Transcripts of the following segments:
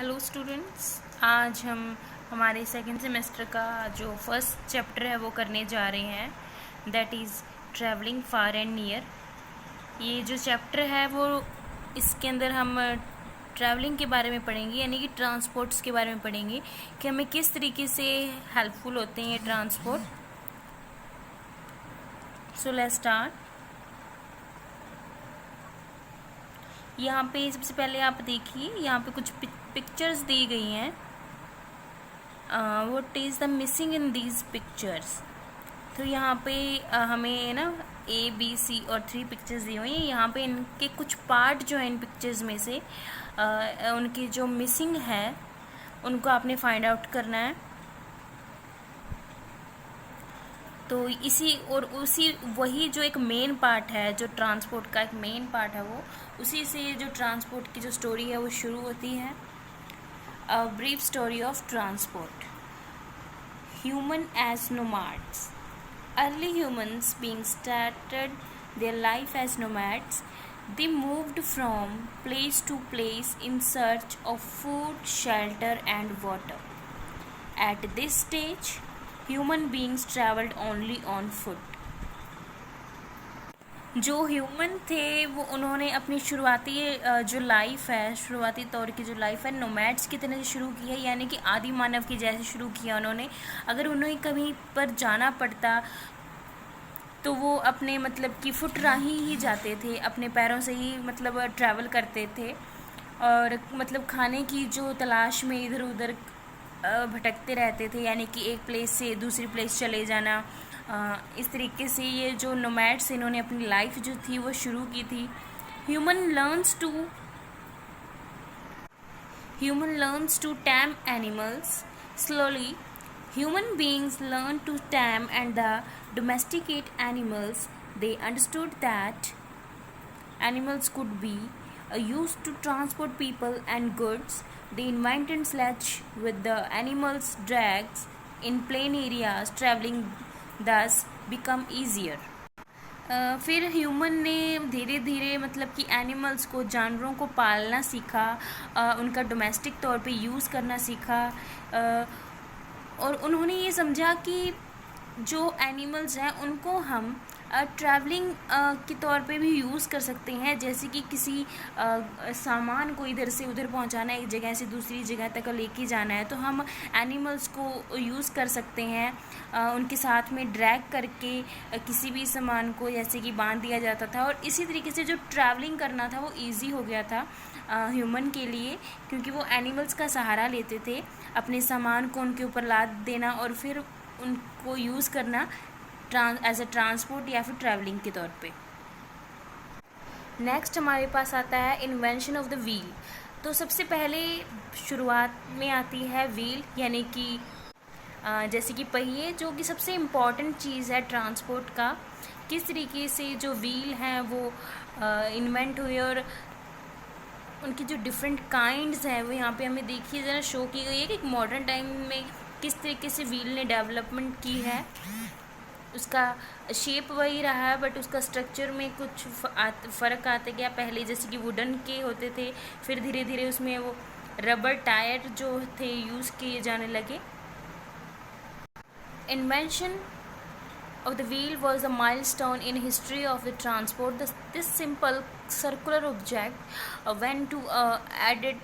Hello students, आज हम हमारे सेकेंड सेमेस्टर का जो फर्स्ट चैप्टर है वो करने जा रहे हैं, that is travelling far and near. ये जो चैप्टर है वो इसके अंदर हम ट्रैवलिंग के बारे में पढ़ेंगे, यानी कि ट्रांसपोर्ट्स के बारे में पढ़ेंगे कि हमें किस तरीके से हेल्पफुल होते हैं ये ट्रांसपोर्ट। So let's start. यहाँ पे सबसे पहले आप देखिए, यहाँ पे कुछ पिक्चर्स दी गई हैं। What is the missing in these pictures. तो यहाँ पे हमें ना A, B, C और 3 पिक्चर्स दी हुई हैं। यहाँ पे इनके कुछ पार्ट जो हैं इन पिक्चर्स में से उनकी जो मिसिंग है उनको आपने फाइंड आउट करना है। तो उसी वही जो एक मेन पार्ट है, जो ट्रांसपोर्ट का एक मेन पार्ट है, वो उसी से जो ट्रांसपोर्ट की जो स्टोरी है वो शुरू होती है। A brief story of transport. Human age nomads. Early humans being started their life as nomads, they moved from place to place in search of food, shelter and water. At this stage, human beings traveled only on foot. जो human थे वो उन्होंने अपनी शुरुआती जो life है, शुरुआती तौर की जो लाइफ है, नोमैड्स की तरह से शुरू की है, यानी कि आदि मानव की जैसे शुरू किया उन्होंने। अगर उन्हें कहीं पर जाना पड़ता तो वो अपने मतलब कि फुट राही ही जाते थे, अपने पैरों से ही मतलब ट्रैवल करते थे, और मतलब खाने की जो तलाश में इधर उधर भटकते रहते थे, यानी कि एक प्लेस से दूसरी प्लेस चले जाना। इस तरीके से ये जो नोमैड्स इन्होंने अपनी लाइफ जो थी वो शुरू की थी। Human learns to tame animals slowly. Human beings learned to tame and domesticate animals. They understood that animals could be used to transport people and goods. They invented sledge with the animals' drags in plain areas. Traveling thus become easier. फिर human ने धीरे धीरे मतलब कि animals को, जानवरों को पालना सीखा, उनका डोमेस्टिक तौर पे यूज़ करना सीखा, और उन्होंने ये समझा कि जो एनिमल्स हैं उनको हम ट्रैवलिंग के तौर पे भी यूज़ कर सकते हैं। जैसे कि किसी सामान को इधर से उधर पहुंचाना है, एक जगह से दूसरी जगह तक लेके जाना है, तो हम एनिमल्स को यूज़ कर सकते हैं। उनके साथ में ड्रैग करके किसी भी सामान को जैसे कि बांध दिया जाता था, और इसी तरीके से जो ट्रैवलिंग करना था वो ईजी हो गया था ह्यूमन के लिए, क्योंकि वो एनिमल्स का सहारा लेते थे अपने सामान को उनके ऊपर लाद देना और फिर उनको यूज़ करना एज अ ट्रांसपोर्ट या फिर ट्रैवलिंग के तौर पे। नेक्स्ट हमारे पास आता है इन्वेंशन ऑफ द व्हील। तो सबसे पहले शुरुआत में आती है व्हील, यानी कि जैसे कि पहिए, जो कि सबसे इम्पॉर्टेंट चीज़ है ट्रांसपोर्ट का। किस तरीके से जो व्हील हैं वो इन्वेंट हुए और उनकी जो डिफरेंट काइंड्स हैं वो यहाँ पे हमें देखिए ज़रा शो की गई है कि मॉडर्न टाइम में किस तरीके से व्हील ने डेवलपमेंट की है। उसका शेप वही रहा है, बट उसका स्ट्रक्चर में कुछ फ़र्क आता गया। पहले जैसे कि वुडन के होते थे, फिर धीरे धीरे उसमें वो रबर टायर जो थे यूज़ किए जाने लगे। Invention of the wheel was a milestone in history of the transport. This simple circular object, when to added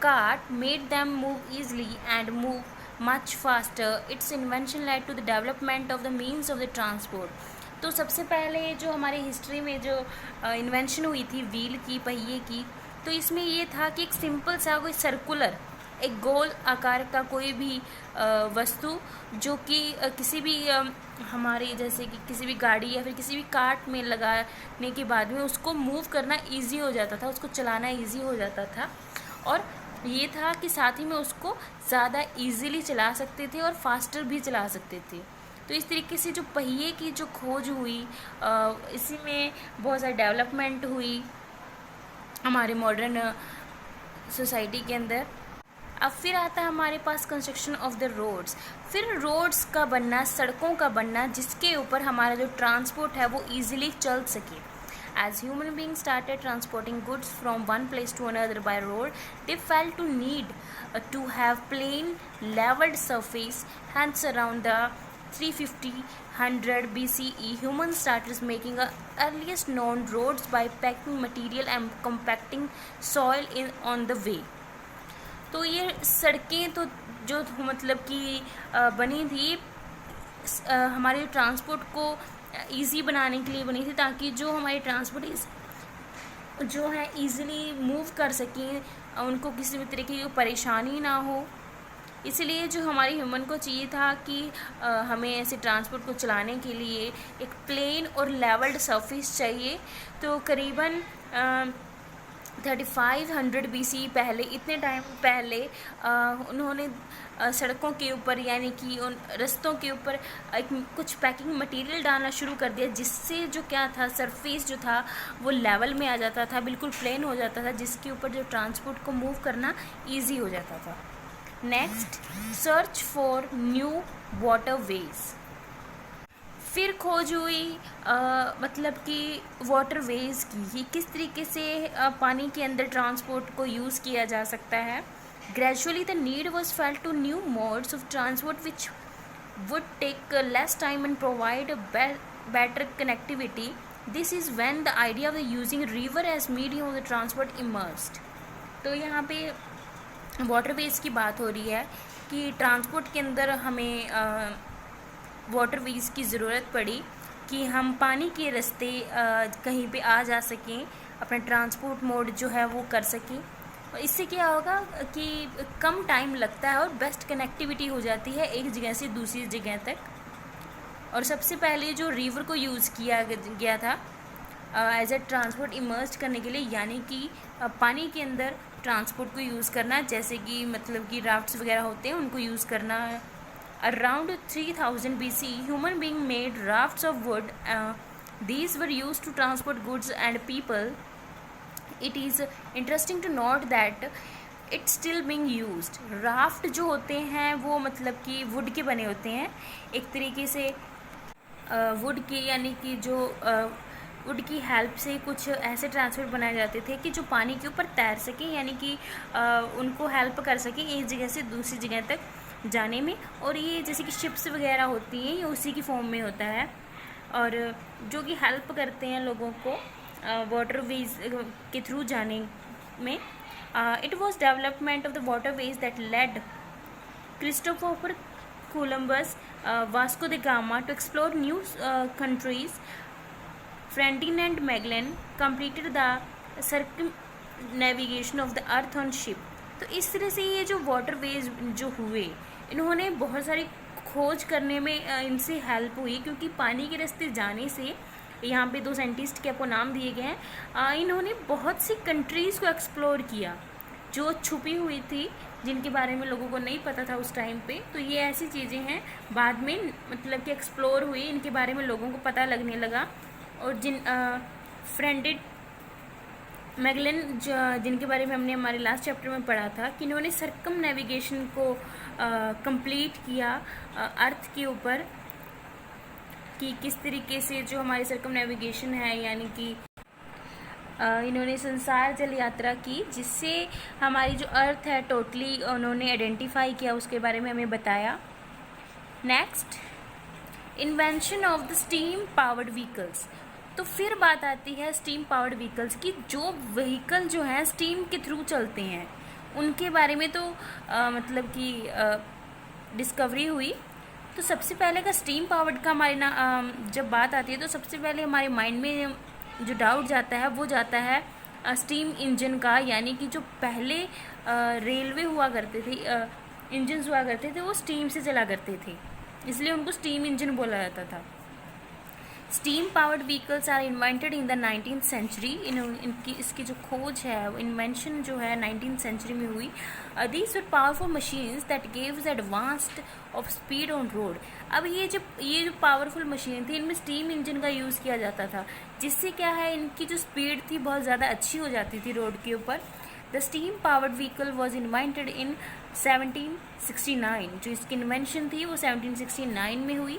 cart, made them move easily and move much faster. Its invention led to the development of the means of the transport. तो सबसे पहले जो हमारी history में जो invention हुई थी wheel की, पहिए की, तो इसमें ये था कि एक सिंपल सा कोई सर्कुलर, एक गोल आकार का कोई भी वस्तु जो कि किसी भी हमारी जैसे कि किसी भी गाड़ी या फिर किसी भी कार्ट में लगाने के बाद में उसको मूव करना इजी हो जाता था, उसको चलाना इजी हो जाता था। और ये था कि साथ ही में उसको ज़्यादा इजीली चला सकते थे और फास्टर भी चला सकते थे। तो इस तरीके से जो पहिए की जो खोज हुई, इसी में बहुत ज़्यादा डेवलपमेंट हुई हमारे मॉडर्न सोसाइटी के अंदर। अब फिर आता है हमारे पास कंस्ट्रक्शन ऑफ द रोड्स। फिर रोड्स का बनना, सड़कों का बनना, जिसके ऊपर हमारा जो ट्रांसपोर्ट है वो इजीली चल सके। As human beings started transporting goods from one place to another by road, they felt to need to have plain, leveled surface. Hence, around the 350 BCE, humans started making the earliest known roads by packing material and compacting soil on the way. तो ये सड़कें तो जो मतलब कि बनी थी हमारे ट्रांसपोर्ट को इजी बनाने के लिए बनी थी, ताकि जो हमारे ट्रांसपोर्ट जो है इजीली मूव कर सकें, उनको किसी भी तरीके की परेशानी ना हो। इसलिए जो हमारे ह्यूमन को चाहिए था कि हमें ऐसे ट्रांसपोर्ट को चलाने के लिए एक प्लेन और लेवल्ड सरफेस चाहिए। तो करीबन 3500 BC पहले, इतने टाइम पहले उन्होंने सड़कों के ऊपर यानी कि उन रस्तों के ऊपर कुछ पैकिंग मटेरियल डालना शुरू कर दिया, जिससे जो क्या था सरफेस जो था वो लेवल में आ जाता था, बिल्कुल प्लेन हो जाता था, जिसके ऊपर जो ट्रांसपोर्ट को मूव करना ईजी हो जाता था। Next, search for new waterways. फिर खोज हुई मतलब कि वाटरवेज की, किस तरीके से पानी के अंदर ट्रांसपोर्ट को यूज़ किया जा सकता है। Gradually the need was felt to new modes of transport which would take less time and provide better connectivity. This is when the idea of using river as medium of the transport emerged. तो यहाँ पे waterways की बात हो रही है कि transport के अंदर हमें वाटरवेज की ज़रूरत पड़ी कि हम पानी के रास्ते कहीं पे आ जा सकें, अपना ट्रांसपोर्ट मोड जो है वो कर सकें। और इससे क्या होगा कि कम टाइम लगता है और बेस्ट कनेक्टिविटी हो जाती है एक जगह से दूसरी जगह तक। और सबसे पहले जो रिवर को यूज़ किया गया था एज ए ट्रांसपोर्ट इमर्ज करने के लिए, यानी कि पानी के अंदर ट्रांसपोर्ट को यूज़ करना, जैसे कि मतलब कि राफ्ट्स वगैरह होते हैं उनको यूज़ करना। Around 3000 BC, human being made rafts of wood. These were used to transport goods and people. It is interesting to note that it's still being used. Raft जो होते हैं वो मतलब कि वुड के बने होते हैं, एक तरीके से वुड के, यानी कि जो वुड की हेल्प से कुछ ऐसे ट्रांसपोर्ट बनाए जाते थे कि जो पानी के ऊपर तैर सकें, यानी कि उनको हेल्प कर सकें एक जगह से दूसरी जगह तक जाने में। और ये जैसे कि शिप्स वगैरह होती हैं, ये उसी की फॉर्म में होता है, और जो कि हेल्प करते हैं लोगों को वाटरवेज के थ्रू जाने में। It was development of the waterways that led Christopher Columbus, Vasco da Gama to explore new countries. Ferdinand Magellan completed the circumnavigation of the earth on ship. तो इस तरह से ये जो वाटरवेज जो हुए, इन्होंने बहुत सारी खोज करने में इनसे हेल्प हुई, क्योंकि पानी के रास्ते जाने से यहाँ पे दो साइंटिस्ट के आपको नाम दिए गए हैं, इन्होंने बहुत सी कंट्रीज़ को एक्सप्लोर किया जो छुपी हुई थी, जिनके बारे में लोगों को नहीं पता था उस टाइम पे। तो ये ऐसी चीज़ें हैं बाद में मतलब कि एक्सप्लोर हुई, इनके बारे में लोगों को पता लगने लगा। और फ्रेंडेड मैगेलन जिनके बारे में हमने हमारे लास्ट चैप्टर में पढ़ा था कि इन्होंने सर्कम नेविगेशन को कंप्लीट किया अर्थ के ऊपर, कि किस तरीके से जो हमारी सर्कम नेविगेशन है, यानी कि इन्होंने संसार जल यात्रा की, जिससे हमारी जो अर्थ है टोटली उन्होंने आइडेंटिफाई किया, उसके बारे में हमें बताया। Next, invention of the steam powered vehicles. तो फिर बात आती है स्टीम पावर्ड व्हीकल्स की। जो व्हीकल जो हैं स्टीम के थ्रू चलते हैं, उनके बारे में तो मतलब कि डिस्कवरी हुई। तो सबसे पहले का स्टीम पावर्ड का हमारे जब बात आती है तो सबसे पहले हमारे माइंड में जो डाउट जाता है वो जाता है स्टीम इंजन का, यानी कि जो पहले रेलवे हुआ करते थे, इंजन्स हुआ करते थे वो स्टीम से चला करते थे, इसलिए उनको स्टीम इंजन बोला जाता था। Steam powered vehicles are invented in the 19th century. इनकी इसकी जो खोज है, वो इन्वेंशन जो है 19th सेंचुरी में हुई। These were powerful machines that gives advanced of speed on road. अब ये जो पावरफुल मशीन थी, इनमें स्टीम इंजन का यूज़ किया जाता था, जिससे क्या है इनकी जो स्पीड थी बहुत ज़्यादा अच्छी हो जाती थी रोड के ऊपर। The steam powered vehicle was invented in 1769। जो इसकी इन्वेंशन थी वो 1769 में हुई।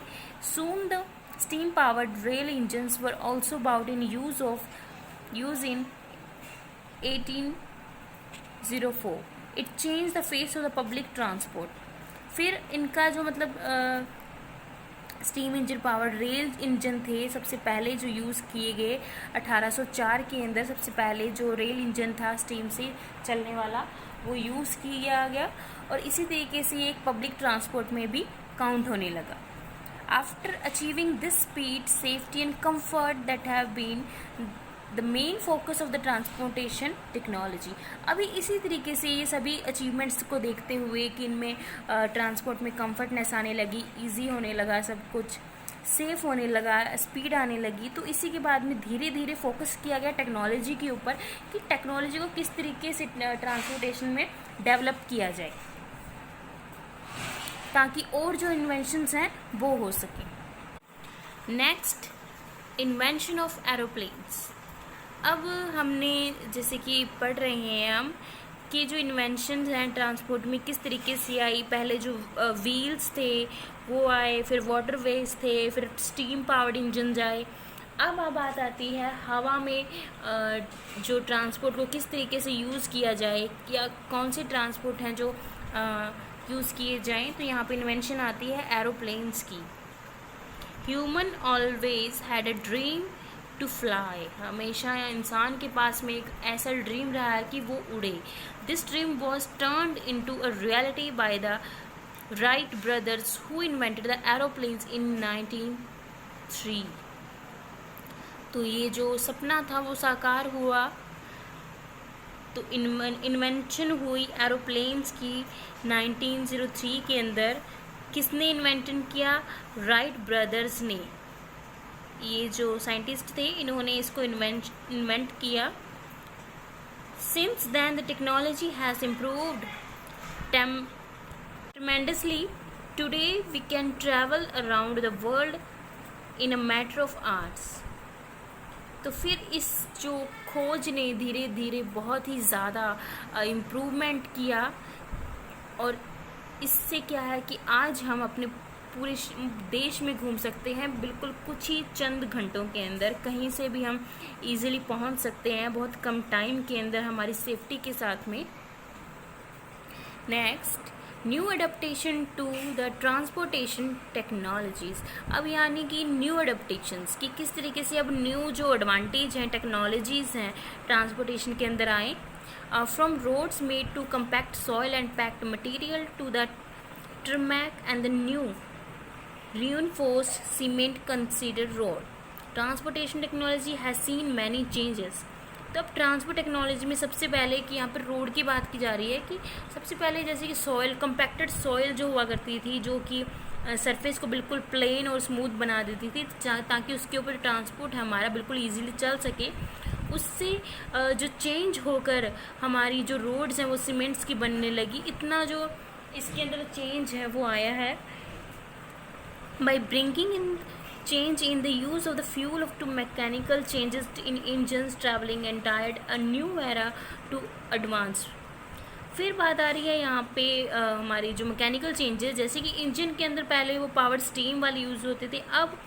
Soon the steam powered rail engines were also brought in use of use in 1804. It change the face of the public transport. फिर इनका जो मतलब steam engine power rail engine थे सबसे पहले जो यूज़ किए गए 1804 के अंदर. सबसे पहले जो रेल इंजन था स्टीम से चलने वाला वो यूज़ किया गया और इसी तरीके से ये एक पब्लिक ट्रांसपोर्ट में भी काउंट होने लगा. After achieving this speed safety and comfort that have been the main focus of the transportation technology. अभी इसी तरीके से ये सभी अचीवमेंट्स को देखते हुए कि इनमें ट्रांसपोर्ट में कंफर्टनेस आने लगी, इजी होने लगा, सब कुछ सेफ होने लगा, स्पीड आने लगी, तो इसी के बाद में धीरे धीरे फोकस किया गया टेक्नोलॉजी के ऊपर कि टेक्नोलॉजी को किस तरीके से ट्रांसपोर्टेशन में डेवलप किया जाए ताकि और जो इन्वेंशंस हैं वो हो सके. Next, invention of aeroplanes. अब हमने जैसे कि पढ़ रहे हैं हम कि जो इन्वेंशंस हैं ट्रांसपोर्ट में किस तरीके से आई. पहले जो व्हील्स थे वो आए, फिर वाटरवेज थे, फिर स्टीम पावर्ड इंजन आए. अब बात आती है हवा में जो ट्रांसपोर्ट को किस तरीके से यूज़ किया जाए, या कौन से ट्रांसपोर्ट हैं जो यूज़ किए जाएं. तो यहाँ पे इन्वेंशन आती है एरोप्लेन्स की. Human always had a dream to fly. हमेशा इंसान के पास में एक ऐसा ड्रीम रहा है कि वो उड़े. This dream was turned into a reality by the Wright brothers who invented the aeroplanes in 1903. तो ये जो सपना था वो साकार हुआ. तो इन्वेंशन हुई एरोप्लेन्स की 1903 के अंदर. किसने इन्वेंटन किया? राइट ब्रदर्स ने. ये जो साइंटिस्ट थे इन्होंने इसको इन्वेंट किया. Since then the technology has improved tremendously. Today we can travel around the world in a matter of hours. तो फिर इस जो खोज ने धीरे धीरे बहुत ही ज़्यादा इम्प्रूवमेंट किया और इससे क्या है कि आज हम अपने पूरे देश में घूम सकते हैं बिल्कुल कुछ ही चंद घंटों के अंदर. कहीं से भी हम इजीली पहुंच सकते हैं बहुत कम टाइम के अंदर हमारी सेफ्टी के साथ में. Next, new adaptation to the transportation technologies. अब यानी कि न्यू अडेप्टेशंस कि किस तरीके से अब न्यू जो एडवांटेज हैं टेक्नोलॉजीज़ हैं ट्रांसपोर्टेशन के अंदर आए. From roads made to compact soil and packed material to the tarmac and the new reinforced cement considered road. Transportation technology has seen many changes. तो अब ट्रांसपोर्ट टेक्नोलॉजी में सबसे पहले कि यहाँ पर रोड की बात की जा रही है कि सबसे पहले जैसे कि सॉइल कंपैक्टेड सॉइल जो हुआ करती थी जो कि सरफेस को बिल्कुल प्लेन और स्मूथ बना देती थी ताकि उसके ऊपर ट्रांसपोर्ट हमारा बिल्कुल इजीली चल सके. उससे जो चेंज होकर हमारी जो रोड्स हैं वो सीमेंट्स की बनने लगी. इतना जो इसके अंदर चेंज है वो आया है by bringing in change in the use of the fuel to mechanical changes in engines traveling entered a new era to advance. फिर बात आ रही है यहाँ पे हमारी जो मैकेनिकल चेंजेस जैसे कि इंजन के अंदर पहले वो पावर स्टीम वाले यूज़ होते थे. अब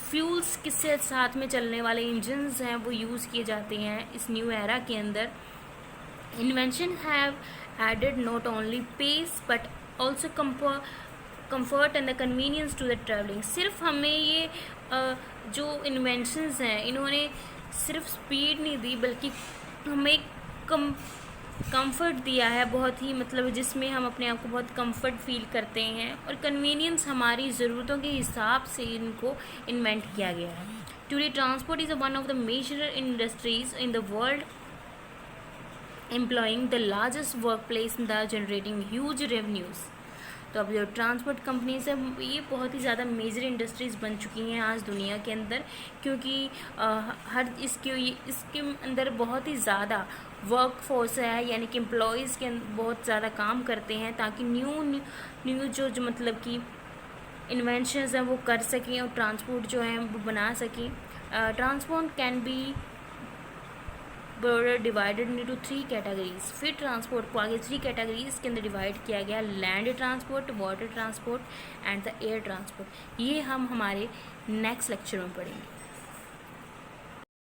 फ्यूल्स किससे साथ में चलने वाले इंजन्स हैं वो यूज़ किए जाते हैं इस न्यू एरा के अंदर. Invention have added not only pace but also comfort and the convenience to the travelling. सिर्फ हमें ये जो इन्वेंशंस हैं इन्होंने सिर्फ स्पीड नहीं दी बल्कि हमें कंफर्ट दिया है बहुत ही मतलब जिसमें हम अपने आप को बहुत कंफर्ट फील करते हैं और कन्वीनियंस हमारी ज़रूरतों के हिसाब से इनको इन्वेंट किया गया है. Today transport is one of the major industries in the world employing the largest work place in the generating huge revenues. तो अब जो ट्रांसपोर्ट कंपनीज है ये बहुत ही ज़्यादा मेजर इंडस्ट्रीज़ बन चुकी हैं आज दुनिया के अंदर क्योंकि हर इसके अंदर बहुत ही ज़्यादा वर्क फोर्स है यानी कि एम्प्लॉयज़ के बहुत ज़्यादा काम करते हैं ताकि न्यू जो मतलब कि इन्वेंशंस हैं वो कर सकें और ट्रांसपोर्ट जो है वो बना सकें. Transport can be divided into 3 categories. फिर ट्रांसपोर्ट को आगे 3 कैटेगरीज के अंदर डिवाइड किया गया. Land transport, water transport and the air transport. ये हम हमारे नेक्स्ट लेक्चर में पढ़ेंगे.